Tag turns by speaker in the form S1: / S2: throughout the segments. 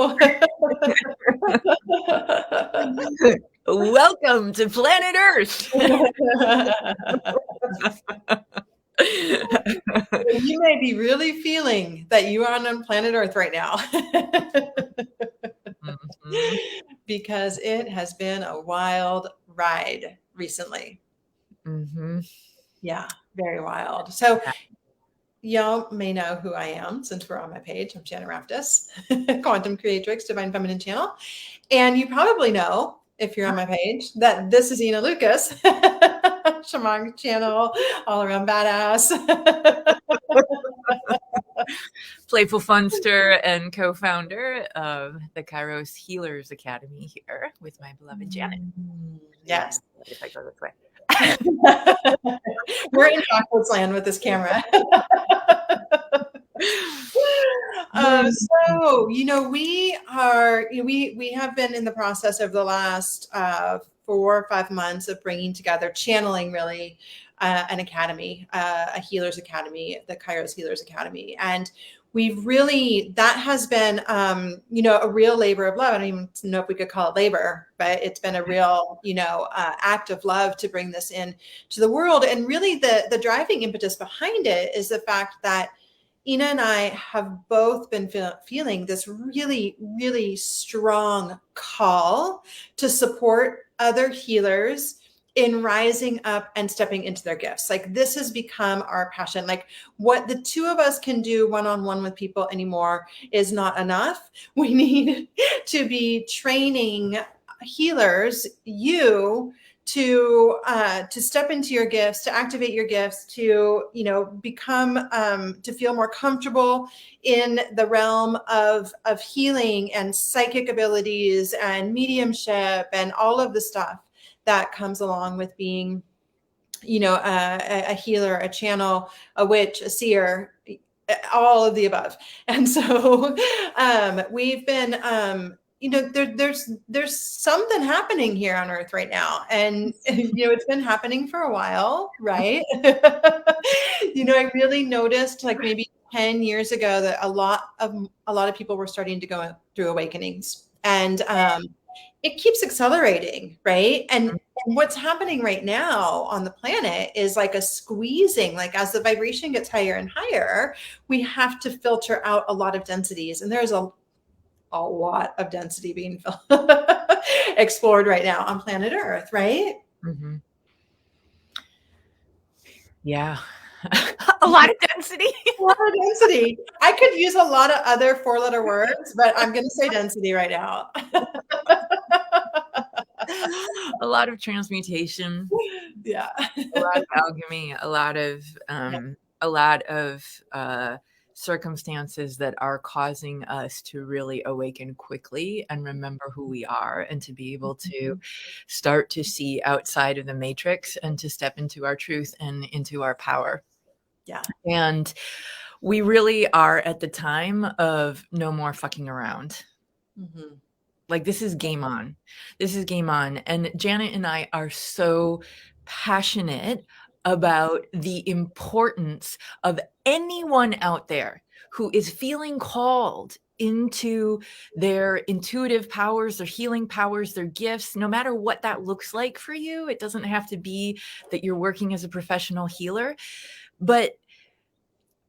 S1: Hello.
S2: Welcome to planet Earth.
S1: You may be really feeling that you are on planet Earth right now. Because it has been a wild ride recently. Yeah, very wild. So y'all may know who I am since we're on my page. I'm Janet Raftis, quantum creatrix, divine feminine channel. And you probably know, if you're on my page, that this is Ina Lucas, shamanic channel, all around badass.
S2: Playful funster and co-founder of the Kairos Healers Academy here with my beloved Janet.
S1: Yes.
S2: If I go this way.
S1: We're in Chocolate's land with this camera. So, we have been in the process of the last 4 or 5 months of bringing together, channeling really an academy, a healers academy, the Kairos Healers Academy. And that has been, a real labor of love. I don't even know if we could call it labor, but it's been a real, act of love to bring this in to the world. And really the driving impetus behind it is the fact that Ina and I have both been feeling this really, really strong call to support other healers in rising up and stepping into their gifts. Like, this has become our passion. Like, what the two of us can do one-on-one with people anymore is not enough. We need to be training healers, to step into your gifts, to activate your gifts, to become to feel more comfortable in the realm of healing and psychic abilities and mediumship and all of the stuff that comes along with being a healer, a channel, a witch, a seer, all of the above. And so we've been there's something happening here on Earth right now, and it's been happening for a while, right? I really noticed, like, maybe 10 years ago, that a lot of people were starting to go through awakenings, and it keeps accelerating, right? And what's happening right now on the planet is like a squeezing. Like, as the vibration gets higher and higher, we have to filter out a lot of densities, and there's a lot of density being explored right now on planet Earth, right?
S2: Mm-hmm. Yeah. A lot of density.
S1: A lot of density. I could use a lot of other 4-letter words, but I'm going to say density right now.
S2: A lot of transmutation.
S1: Yeah.
S2: A lot of alchemy. A lot of circumstances that are causing us to really awaken quickly and remember who we are, and to be able to start to see outside of the matrix and to step into our truth and into our power.
S1: Yeah.
S2: And we really are at the time of no more fucking around. Mm-hmm. Like, this is game on. This is game on. And Janet and I are so passionate about the importance of anyone out there who is feeling called into their intuitive powers, their healing powers, their gifts, no matter what that looks like for you. It doesn't have to be that you're working as a professional healer, but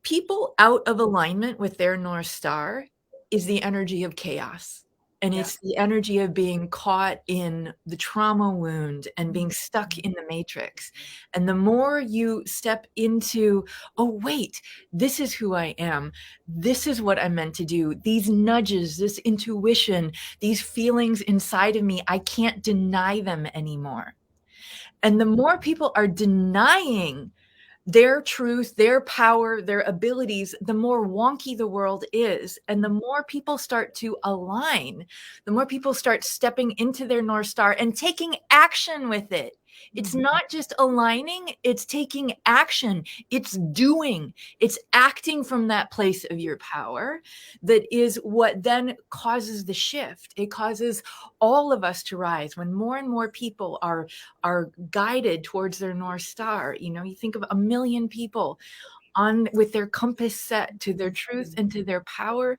S2: people out of alignment with their North Star is the energy of chaos. And it's the energy of being caught in the trauma wound and being stuck in the matrix. And the more you step into, oh, wait, this is who I am. This is what I'm meant to do. These nudges, this intuition, these feelings inside of me, I can't deny them anymore. And the more people are denying their truth, their power, their abilities, the more wonky the world is. And the more people start to align, the more people start stepping into their North Star and taking action with it. It's not just aligning, it's taking action. It's doing, it's acting from that place of your power. That is what then causes the shift. It causes all of us to rise when more and more people are guided towards their North Star. You think of 1 million people on with their compass set to their truth and to their power,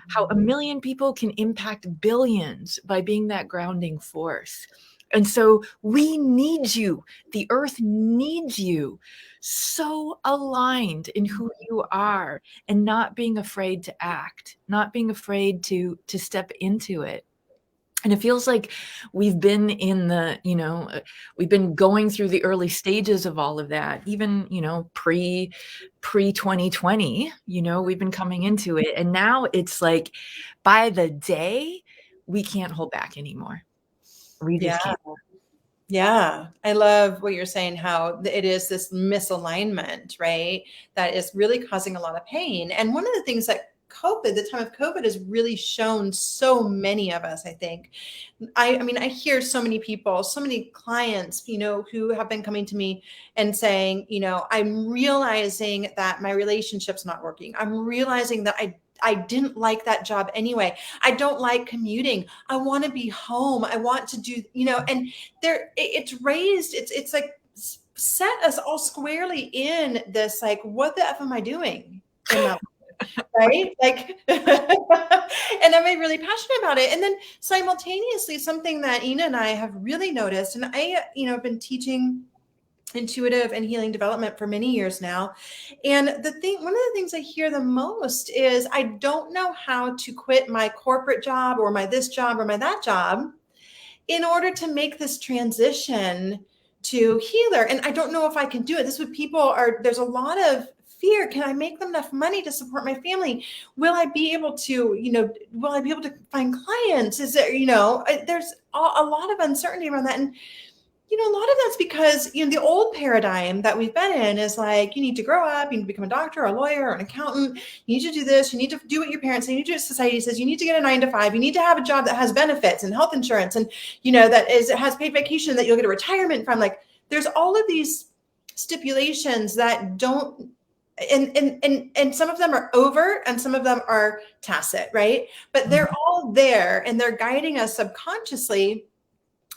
S2: how 1 million people can impact billions by being that grounding force. And so we need you. The earth needs you. So aligned in who you are and not being afraid to act, not being afraid to step into it. And it feels like we've been in the, we've been going through the early stages of all of that, even, pre 2020, we've been coming into it. And now it's like by the day, we can't hold back anymore. We just can't.
S1: Yeah. I love what you're saying, how it is this misalignment, right? That is really causing a lot of pain. And one of the things that the time of COVID has really shown so many of us, I think. I mean, I hear so many people, so many clients, who have been coming to me and saying, I'm realizing that my relationship's not working. I'm realizing that I didn't like that job anyway. I don't like commuting. I want to be home. I want to do, and it's raised, it's like set us all squarely in this, like, what the F am I doing in my life? Right? Like, and I'm really passionate about it. And then simultaneously, something that Ina and I have really noticed, and I, have been teaching intuitive and healing development for many years now. And one of the things I hear the most is, I don't know how to quit my corporate job or my this job or my that job in order to make this transition to healer. And I don't know if I can do it. This is what there's a lot of fear. Can I make them enough money to support my family? Will I be able to, find clients? Is there, there's a lot of uncertainty around that. And, a lot of that's because, the old paradigm that we've been in is like, you need to grow up, you need to become a doctor, a lawyer, or an accountant. You need to do this. You need to do what your parents say. You need to do what society says. You need to get a 9 to 5. You need to have a job that has benefits and health insurance and, has paid vacation that you'll get a retirement from. Like, there's all of these stipulations that don't, and some of them are overt and some of them are tacit, right? But they're all there and they're guiding us subconsciously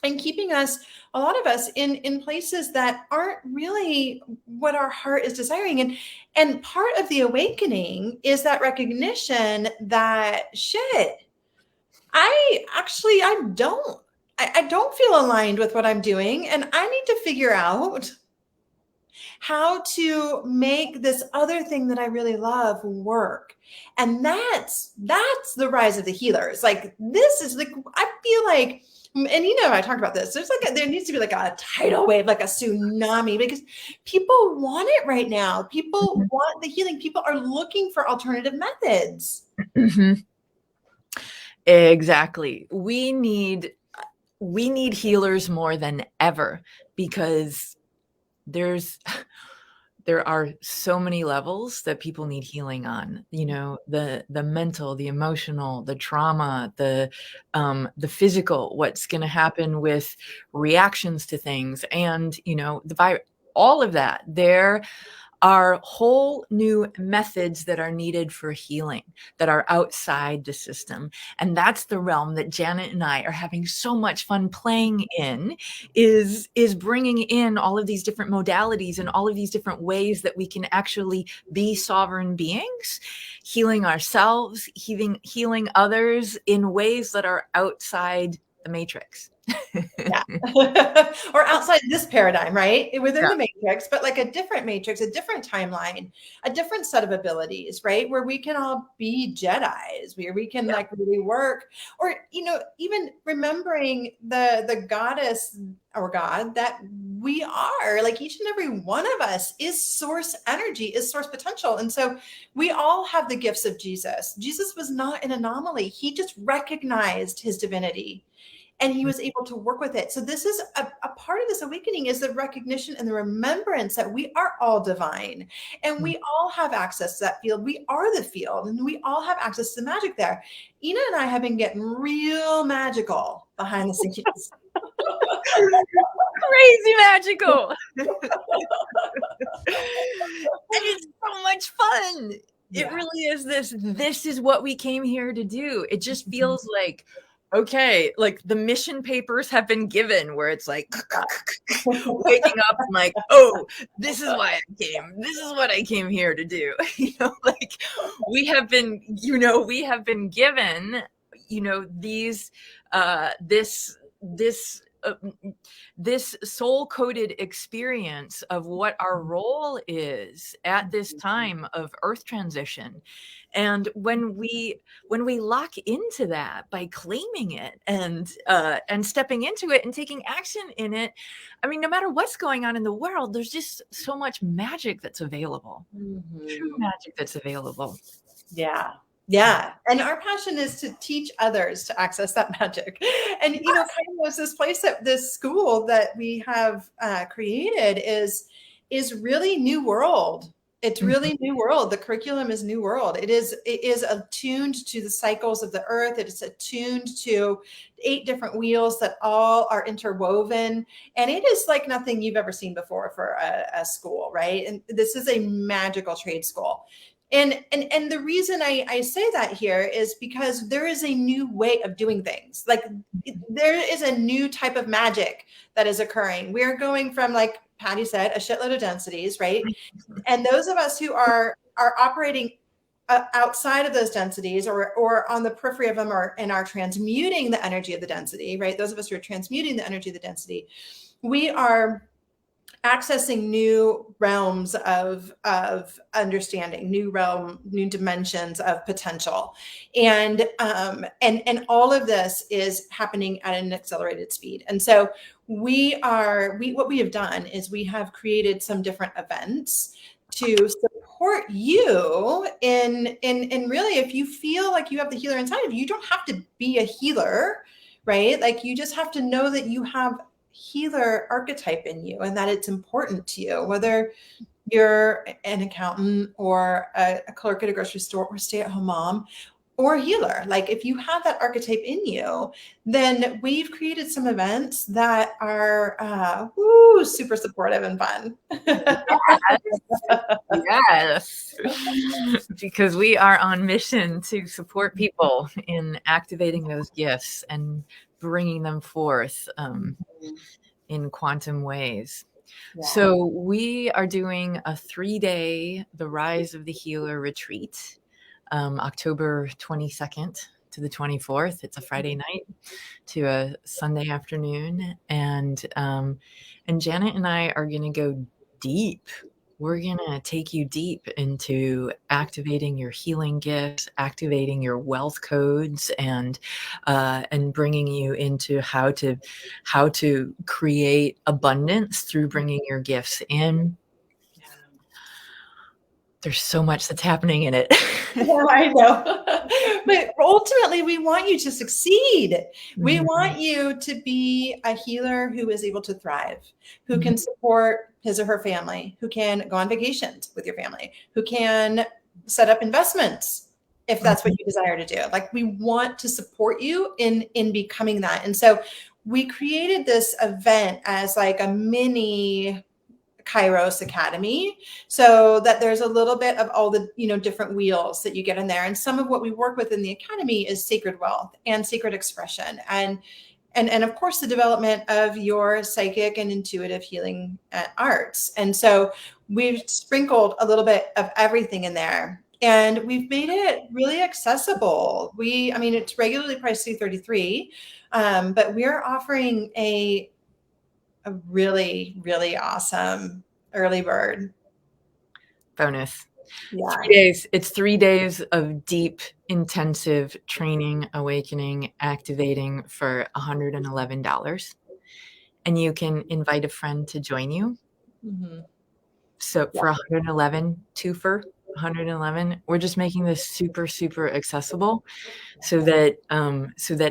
S1: and keeping us, a lot of us, in places that aren't really what our heart is desiring. And part of the awakening is that recognition that I don't feel aligned with what I'm doing, and I need to figure out how to make this other thing that I really love work. And that's the rise of the healers. Like, this is like, I feel like, and I talked about this, there needs to be like a tidal wave, like a tsunami, because people want it right now. People want the healing. People are looking for alternative methods.
S2: Mm-hmm. Exactly. We need healers more than ever, because there are so many levels that people need healing on, the mental, the emotional, the trauma, the physical, what's going to happen with reactions to things, and, the virus, all of that. There are whole new methods that are needed for healing that are outside the system. And that's the realm that Janet and I are having so much fun playing in, is bringing in all of these different modalities and all of these different ways that we can actually be sovereign beings, healing ourselves, healing others in ways that are outside the matrix.
S1: Yeah. Or outside this paradigm, right? Within the matrix, but like a different matrix, a different timeline, a different set of abilities, right? Where we can all be Jedis, where we can like really work, or, even remembering the goddess or God that we are. Like, each and every one of us is source energy, is source potential. And so we all have the gifts of Jesus. Jesus was not an anomaly. He just recognized his divinity, and he was able to work with it. So this is a part of this awakening, is the recognition and the remembrance that we are all divine, and we all have access to that field. We are the field, and we all have access to the magic there. Ina and I have been getting real magical behind the scenes.
S2: Crazy magical. And it's so much fun. It really is this is what we came here to do. It just feels like, okay, like the mission papers have been given where it's like waking up and like, oh, this is why I came. This is what I came here to do. Like we have been, we have been given, these, this soul-coded experience of what our role is at this time of earth transition. And when we lock into that by claiming it and stepping into it and taking action in it, I mean, no matter what's going on in the world, there's just so much magic that's available. True magic that's available.
S1: Yeah. Yeah. And our passion is to teach others to access that magic. And, kind of was this place that this school that we have created is really new world. It's really new world. The curriculum is new world. It is attuned to the cycles of the earth. It is attuned to 8 different wheels that all are interwoven. And it is like nothing you've ever seen before for a school, right? And this is a magical trade school. And the reason I say that here is because there is a new way of doing things. Like there is a new type of magic that is occurring. We're going from, like Patty said, a shitload of densities, right? And those of us who are operating outside of those densities or on the periphery of them and are transmuting the energy of the density, right? Those of us who are transmuting the energy of the density, we are accessing new realms of understanding, new dimensions of potential. And all of this is happening at an accelerated speed. And so what we have done is we have created some different events to support you in really, if you feel like you have the healer inside of you, you don't have to be a healer, right? Like you just have to know that you have healer archetype in you and that it's important to you, whether you're an accountant or a clerk at a grocery store or stay-at-home mom or a healer. Like if you have that archetype in you, then we've created some events that are super supportive and fun.
S2: Yes. Because we are on mission to support people in activating those gifts and bringing them forth in quantum ways. Yeah. So we are doing a 3-day The Rise of the Healer retreat, October 22nd to the 24th. It's a Friday night to a Sunday afternoon. And Janet and I are going to go deep. We're going to take you deep into activating your healing gifts, activating your wealth codes, and bringing you into how to create abundance through bringing your gifts in. There's so much that's happening in it.
S1: Yeah, I know. But ultimately, we want you to succeed. We want you to be a healer who is able to thrive, who can support his or her family, who can go on vacations with your family, who can set up investments if that's what you desire to do. Like we want to support you in becoming that. And so we created this event as like a mini Kairos Academy, so that there's a little bit of all the different wheels that you get in there. And some of what we work with in the Academy is sacred wealth and sacred expression, and of course the development of your psychic and intuitive healing arts. And so we've sprinkled a little bit of everything in there, and we've made it really accessible. It's regularly priced $233, but we're offering a really, really awesome early bird
S2: bonus. Yeah. 3 days. It's 3 days of deep, intensive training, awakening, activating for $111. And you can invite a friend to join you. So for $111, two for $111, we're just making this super, super accessible so that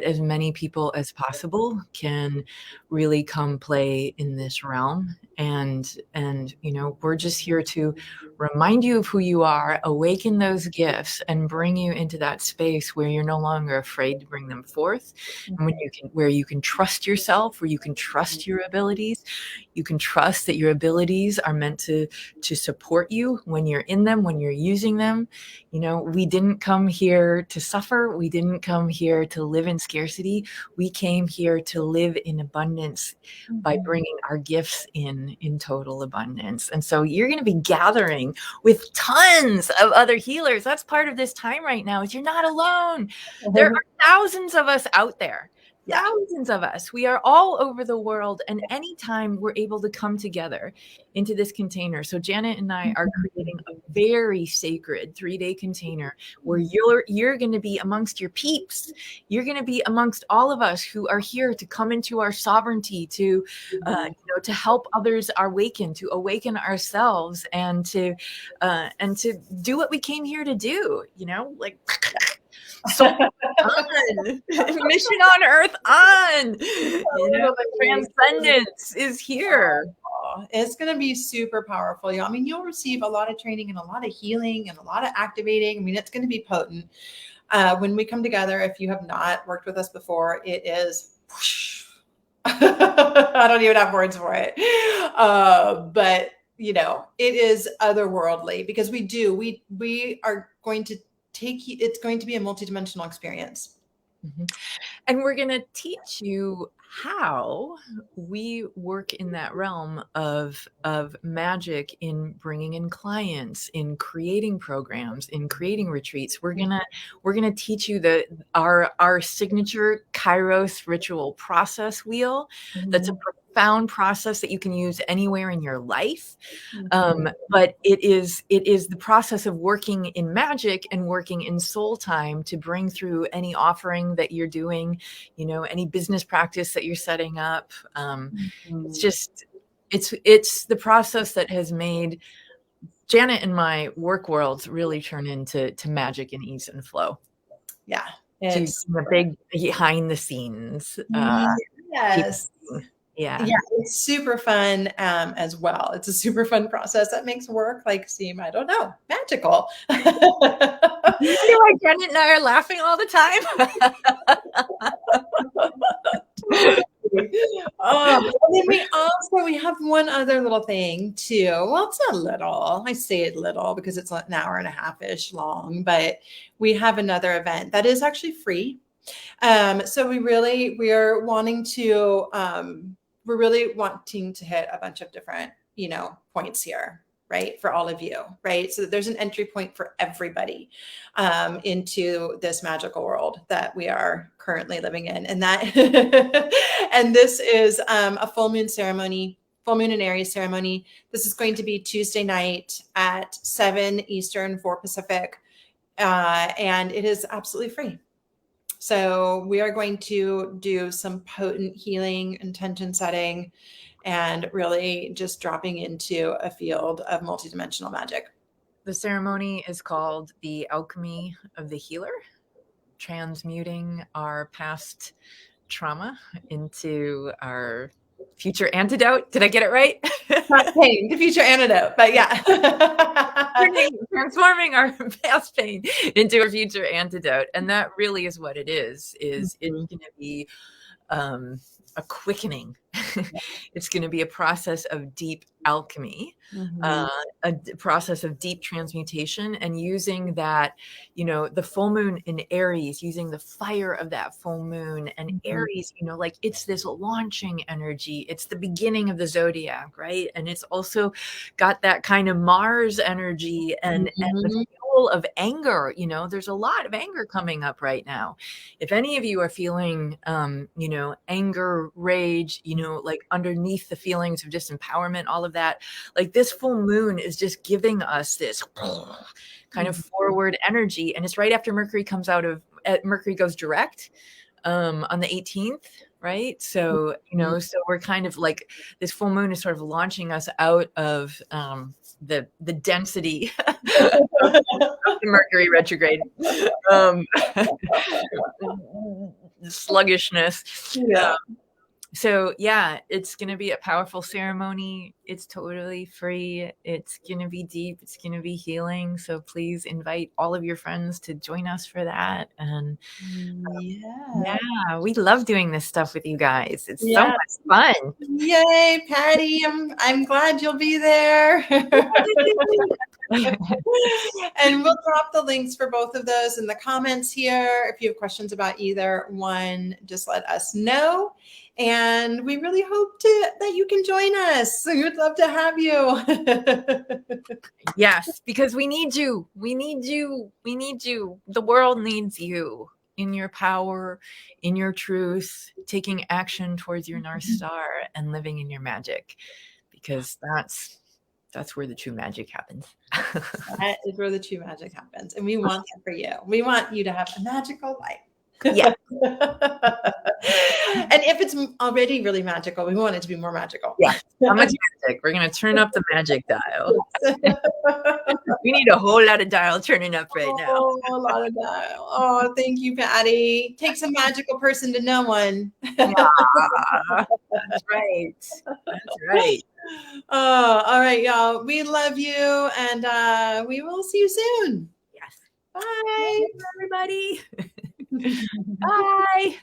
S2: as many people as possible can really come play in this realm. And we're just here to remind you of who you are, awaken those gifts, and bring you into that space where you're no longer afraid to bring them forth, and where you can trust yourself, where you can trust your abilities. You can trust that your abilities are meant to support you when you're in them, when you're using them. You know, we didn't come here to suffer. We didn't come here to live in scarcity. We came here to live in abundance by bringing our gifts in total abundance. And so you're going to be gathering with tons of other healers. That's part of this time right now, is you're not alone. There are thousands of us out there. Thousands of us. We are all over the world, and anytime we're able to come together into this container. So Janet and I are creating a very sacred 3-day container where you're going to be amongst your peeps. You're going to be amongst all of us who are here to come into our sovereignty, to to help others awaken, to awaken ourselves, and to do what we came here to do. You know, like. So on. Mission on Earth on. You know, the transcendence is here.
S1: It's going to be super powerful. I mean, you'll receive a lot of training and a lot of healing and a lot of activating. I mean, it's going to be potent. When we come together, if you have not worked with us before, it is whoosh. I don't even have words for it. But you know, it is otherworldly, because we are going to it's going to be a multidimensional experience.
S2: And we're going to teach you how we work in that realm of magic, in bringing in clients, in creating programs, in creating retreats. We're gonna teach you our signature Kairos ritual process wheel. That's a profound process that you can use anywhere in your life. But it is the process of working in magic and working in soul time to bring through any offering that you're doing, you know, any business practice that you're setting up. It's the process that has made Janet and my work worlds really turn into magic and ease and flow.
S1: Yeah.
S2: It's the big behind the scenes.
S1: Yes.
S2: Yeah,
S1: it's super fun as well. It's a super fun process that makes work seem, I don't know, magical.
S2: You know why Janet and I are laughing all the time?
S1: And then we have one other little thing too. Well, it's not little. I say it little because it's an hour and a half-ish long, but we have another event that is actually free. So we're really wanting to hit a bunch of different, points here, right? For all of you, right? So there's an entry point for everybody into this magical world that we are currently living in. And and this is a full moon and Aries ceremony. This is going to be Tuesday night at 7 Eastern, 4 Pacific. And it is absolutely free. So we are going to do some potent healing, intention setting, and really just dropping into a field of multidimensional magic.
S2: The ceremony is called the Alchemy of the Healer, transmuting our past trauma into our future antidote. Did I get it right?
S1: Not pain, the future antidote, but yeah.
S2: Transforming our past pain into a future antidote. And that really is what it is. It's going to be a quickening. It's going to be a process of deep alchemy, a process of deep transmutation, and using that, the full moon in Aries, using the fire of that full moon. And Aries, it's this launching energy. It's the beginning of the zodiac, right? And it's also got that kind of Mars energy and the fuel of anger. There's a lot of anger coming up right now. If any of you are feeling, anger, rage, underneath the feelings of disempowerment, all of that, this full moon is just giving us this kind of forward energy. And it's right after Mercury goes direct on the 18th. Right. So, so we're kind of this full moon is sort of launching us out of the density of the Mercury retrograde, sluggishness. So yeah, it's going to be a powerful ceremony. It's totally free. It's going to be deep. It's going to be healing. So please invite all of your friends to join us for that. And yeah, we love doing this stuff with you guys. It's so much fun.
S1: Yay, Patty. I'm glad you'll be there. And we'll drop the links for both of those in the comments here. If you have questions about either one, just let us know. And we really hope that you can join us. We would love to have you.
S2: Yes, because we need you. We need you. We need you. The world needs you in your power, in your truth, taking action towards your North Star and living in your magic, because that's where the true magic happens.
S1: That is where the true magic happens. And we want that for you. We want you to have a magical life.
S2: Yeah.
S1: And if it's already really magical, we want it to be more magical.
S2: Yeah. How much magic? We're going to turn up the magic dial. We need a whole lot of dial turning up right now.
S1: Oh, a lot of dial. Oh, thank you, Patty. Takes a magical person to know one.
S2: Yeah, that's right. That's right.
S1: Oh, all right, y'all. We love you, and we will see you soon.
S2: Yes.
S1: Bye,
S2: everybody. Bye.